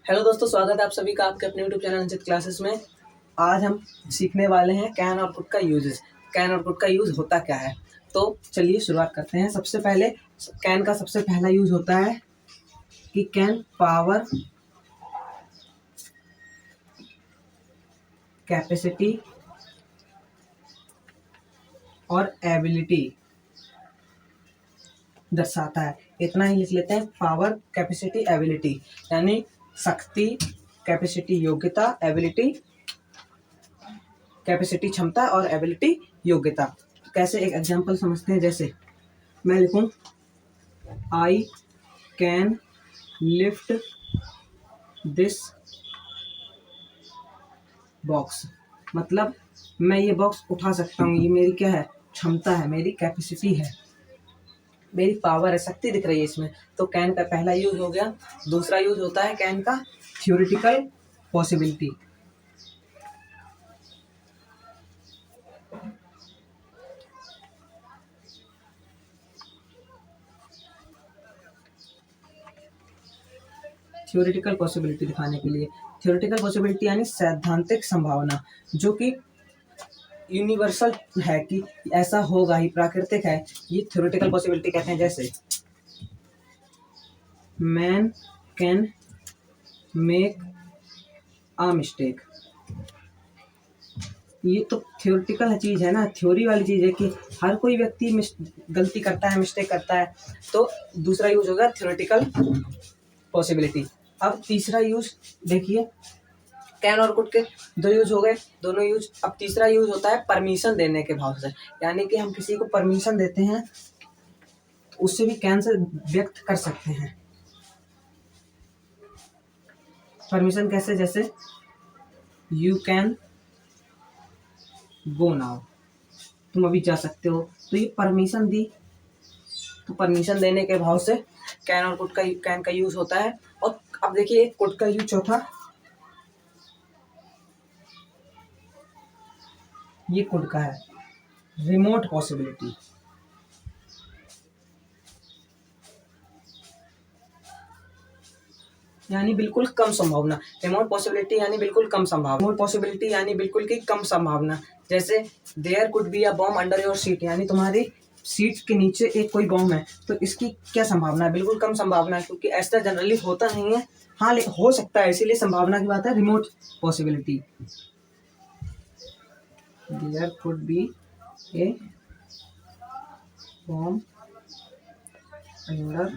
Hello दोस्तों, स्वागत है आप सभी का आपके अपने यूट्यूब चैनल अंचित क्लासेस में। आज हम सीखने वाले हैं कैन और पुट का यूजेस। कैन और पुट का यूज़ होता क्या है, तो चलिए शुरुआत करते हैं। सबसे पहले कैन का सबसे पहला यूज़ होता है कि कैन पावर, कैपेसिटी और एबिलिटी दर्शाता है। इतना ही लिख लेते हैं, पावर, कैपेसिटी, एबिलिटी, यानी शक्ति, कैपेसिटी योग्यता, एबिलिटी कैपेसिटी क्षमता और एबिलिटी योग्यता। तो कैसे, एक एग्जांपल समझते हैं। जैसे मैं लिखूं I can lift this box, मतलब मैं ये बॉक्स उठा सकता हूँ। ये मेरी क्या है, क्षमता है, मेरी कैपेसिटी है, मेरी पावर है, शक्ति दिख रही है इसमें। तो कैन का पहला यूज हो गया। दूसरा यूज होता है कैन का थ्योरेटिकल पॉसिबिलिटी। थ्योरेटिकल पॉसिबिलिटी दिखाने के लिए, थ्योरेटिकल पॉसिबिलिटी यानी सैद्धांतिक संभावना, जो कि यूनिवर्सल है कि ऐसा होगा ही, प्राकृतिक है, ये थ्योरेटिकल पॉसिबिलिटी कहते हैं। जैसे man can make a mistake, ये तो थ्योरेटिकल चीज है ना, थ्योरी वाली चीज है कि हर कोई व्यक्ति गलती करता है, मिस्टेक करता है। तो दूसरा यूज होगा थ्योरेटिकल पॉसिबिलिटी। अब तीसरा यूज देखिए, कैन और कुड के दो यूज हो गए, दोनों यूज। अब तीसरा यूज होता है परमिशन देने के भाव से, यानी कि हम किसी को परमिशन देते हैं तो उससे भी कैन से व्यक्त कर सकते हैं। परमिशन कैसे, जैसे यू कैन गो नाउ, तुम अभी जा सकते हो। तो ये परमिशन दी, तो परमिशन देने के भाव से कैन और कुड का कैन का यूज होता है। और अब देखिए एक कुड का यूज चौथा, ये कुड का है रिमोट पॉसिबिलिटी, यानी बिल्कुल कम संभावना। रिमोट पॉसिबिलिटी यानी बिल्कुल कम संभावना, रिमोट पॉसिबिलिटी यानी बिल्कुल की कम संभावना। जैसे there could be a bomb under your seat, यानी तुम्हारी सीट के नीचे एक कोई बॉम्ब है, तो इसकी क्या संभावना है, बिल्कुल कम संभावना है, क्योंकि ऐसा जनरली होता नहीं है। हाँ, लेकिन हो सकता है, इसीलिए संभावना की बात है, remote possibility. There could be a bomb under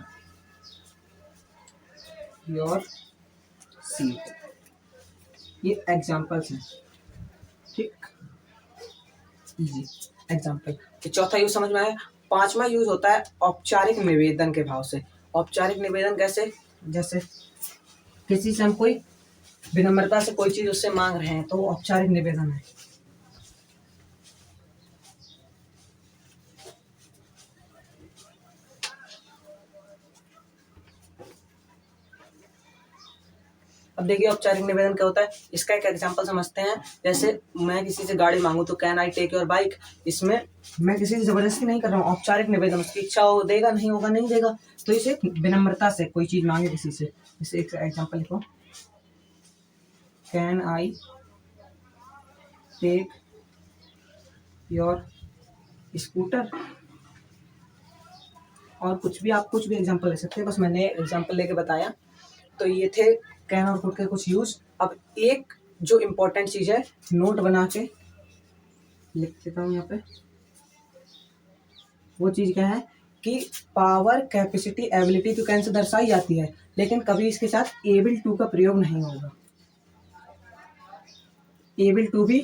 your seat, ये एग्जाम्पल्स हैं, ठीक, इजी एग्जाम्पल। तो चौथा यूज समझ में आया। पांचवा यूज होता है औपचारिक निवेदन के भाव से। औपचारिक निवेदन कैसे, जैसे किसी से हम कोई विनम्रता से कोई चीज उससे मांग रहे हैं, तो वो औपचारिक निवेदन है। अब देखिए औपचारिक निवेदन क्या होता है, इसका एक एग्जांपल समझते हैं। जैसे मैं किसी से गाड़ी मांगू तो can I take your bike, इसमें मैं किसी से जबरदस्ती नहीं कर रहा हूँ, औपचारिक निवेदन, उसकी इच्छा हो देगा, नहीं होगा नहीं देगा, तो इसे विनम्रता से कोई चीज मांगे किसी से। इसे एक एग्जांपल लिखो, can I take your scooter, और कुछ भी, आप कुछ भी एग्जांपल ले सकते हैं, बस मैंने एग्जांपल लेके बताया। तो ये थे कैन और कुड के कुछ यूज। अब एक जो इम्पोर्टेंट चीज है, नोट बना के लिख देता हूँ यहाँ पे, वो चीज क्या है कि पावर, कैपेसिटी, एबिलिटी तो कैन से दर्शाई जाती है, लेकिन कभी इसके साथ एबल टू का प्रयोग नहीं होगा। एबल टू भी,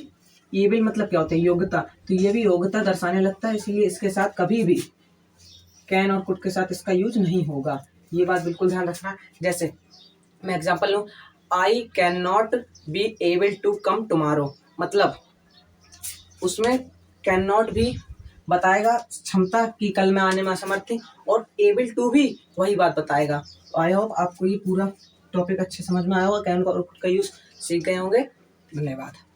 एबल मतलब क्या होता है, योग्यता, तो ये भी योग्यता दर्शाने लगता है, इसलिए इसके साथ कभी भी कैन और कुड के साथ इसका यूज नहीं होगा। ये बात बिल्कुल ध्यान रखना। जैसे मैं एग्जांपल लूँ, I can not be able to come tomorrow, मतलब उसमें कैन नॉट भी बताएगा क्षमता की कल में आने में असमर्थ, और एबल टू भी वही बात बताएगा। आई होप आपको ये पूरा टॉपिक अच्छे समझ में आया होगा, कैन और कुड का यूज सीख गए होंगे। धन्यवाद।